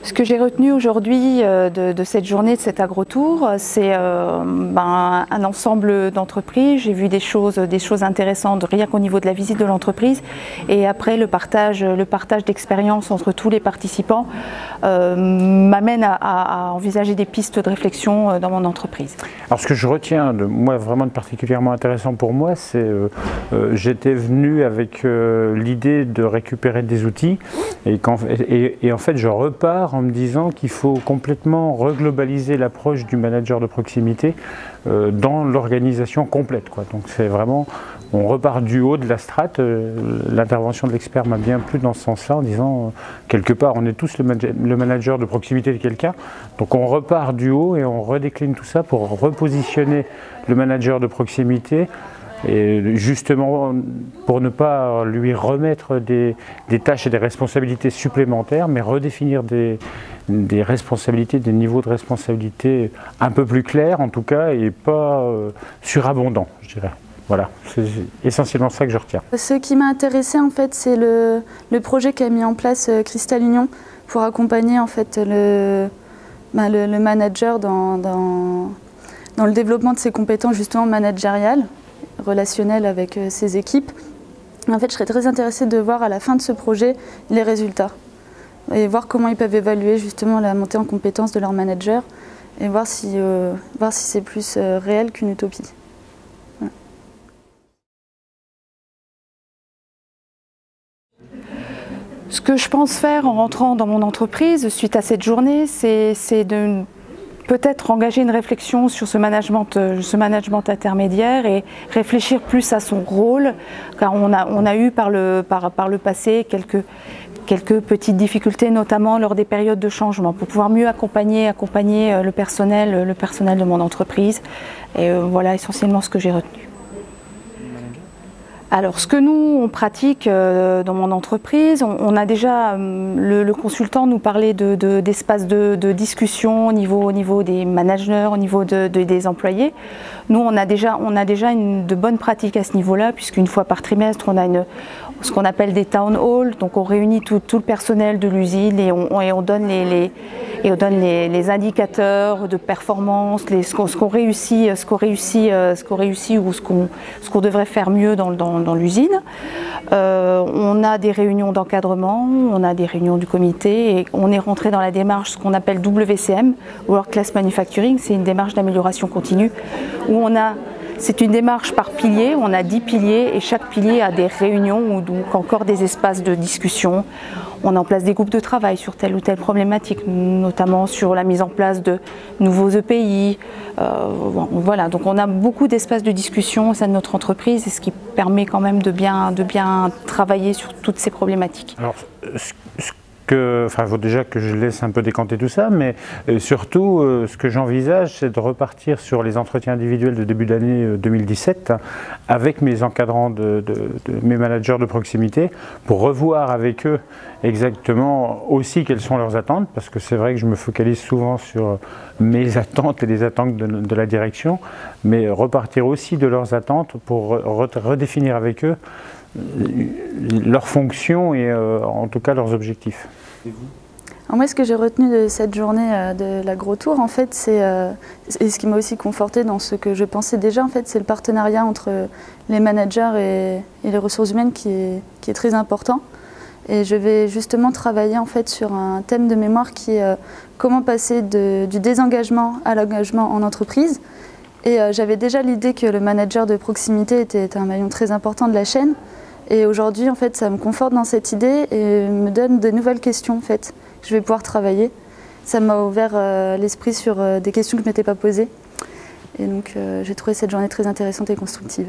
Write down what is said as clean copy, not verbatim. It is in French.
Ce que j'ai retenu aujourd'hui de cette journée, de cet agrotour, c'est un ensemble d'entreprises. J'ai vu des choses intéressantes, rien qu'au niveau de la visite de l'entreprise. Et après, le partage d'expériences entre tous les participants m'amène à envisager des pistes de réflexion dans mon entreprise. Alors ce que je retiens, vraiment de particulièrement intéressant pour moi, c'est j'étais venu avec l'idée de récupérer des outils et en fait je repars en me disant qu'il faut complètement reglobaliser l'approche du manager de proximité dans l'organisation complète, quoi. Donc c'est vraiment, on repart du haut de la strate. L'intervention de l'expert m'a bien plu dans ce sens-là, en disant quelque part on est tous le manager de proximité de quelqu'un, donc on repart du haut et on redécline tout ça pour repositionner le manager de proximité. Et justement, pour ne pas lui remettre des tâches et des responsabilités supplémentaires, mais redéfinir des responsabilités, des niveaux de responsabilité un peu plus clairs en tout cas, et pas surabondants, je dirais. Voilà, c'est essentiellement ça que je retiens. Ce qui m'a intéressé en fait, c'est le projet qu'a mis en place Cristal Union pour accompagner en fait le manager dans le développement de ses compétences justement managériales, relationnel avec ses équipes. En fait, je serais très intéressée de voir à la fin de ce projet les résultats et voir comment ils peuvent évaluer justement la montée en compétences de leur manager et voir si c'est plus réel qu'une utopie. Voilà. Ce que je pense faire en rentrant dans mon entreprise suite à cette journée, c'est de peut-être engager une réflexion sur ce management intermédiaire et réfléchir plus à son rôle, car on a eu par le passé quelques petites difficultés, notamment lors des périodes de changement, pour pouvoir mieux accompagner le personnel de mon entreprise. Et voilà essentiellement ce que j'ai retenu. Alors, ce que nous, on pratique dans mon entreprise, on a déjà, le consultant nous parlait d'espaces de discussion au niveau des managers, au niveau des employés. Nous, on a déjà de bonnes pratiques à ce niveau-là, puisqu'une fois par trimestre, on a ce qu'on appelle des town halls. Donc, on réunit tout le personnel de l'usine et on donne les indicateurs de performance, ce qu'on réussit ou ce qu'on devrait faire mieux dans l'usine. On a des réunions d'encadrement, on a des réunions du comité et on est rentré dans la démarche, ce qu'on appelle WCM, World Class Manufacturing. C'est une démarche d'amélioration continue où c'est une démarche par pilier, on a 10 piliers et chaque pilier a des réunions ou donc encore des espaces de discussion. On a en place des groupes de travail sur telle ou telle problématique, notamment sur la mise en place de nouveaux EPI. Voilà, donc on a beaucoup d'espaces de discussion au sein de notre entreprise, et ce qui permet quand même de bien travailler sur toutes ces problématiques. Alors, il faut déjà que je laisse un peu décanter tout ça, mais surtout, ce que j'envisage, c'est de repartir sur les entretiens individuels de début d'année 2017 avec mes encadrants, mes managers de proximité, pour revoir avec eux exactement aussi quelles sont leurs attentes, parce que c'est vrai que je me focalise souvent sur mes attentes et les attentes de la direction, mais repartir aussi de leurs attentes pour redéfinir avec eux leurs fonctions et en tout cas leurs objectifs. Alors moi, ce que j'ai retenu de cette journée de l'agrotour, en fait, et ce qui m'a aussi conforté dans ce que je pensais déjà, en fait, c'est le partenariat entre les managers et les ressources humaines qui est très important. Et je vais justement travailler en fait sur un thème de mémoire qui est comment passer du désengagement à l'engagement en entreprise. Et j'avais déjà l'idée que le manager de proximité était un maillon très important de la chaîne. Et aujourd'hui, en fait, ça me conforte dans cette idée et me donne de nouvelles questions en fait, que je vais pouvoir travailler. Ça m'a ouvert l'esprit sur des questions que je ne m'étais pas posées. Et donc, j'ai trouvé cette journée très intéressante et constructive.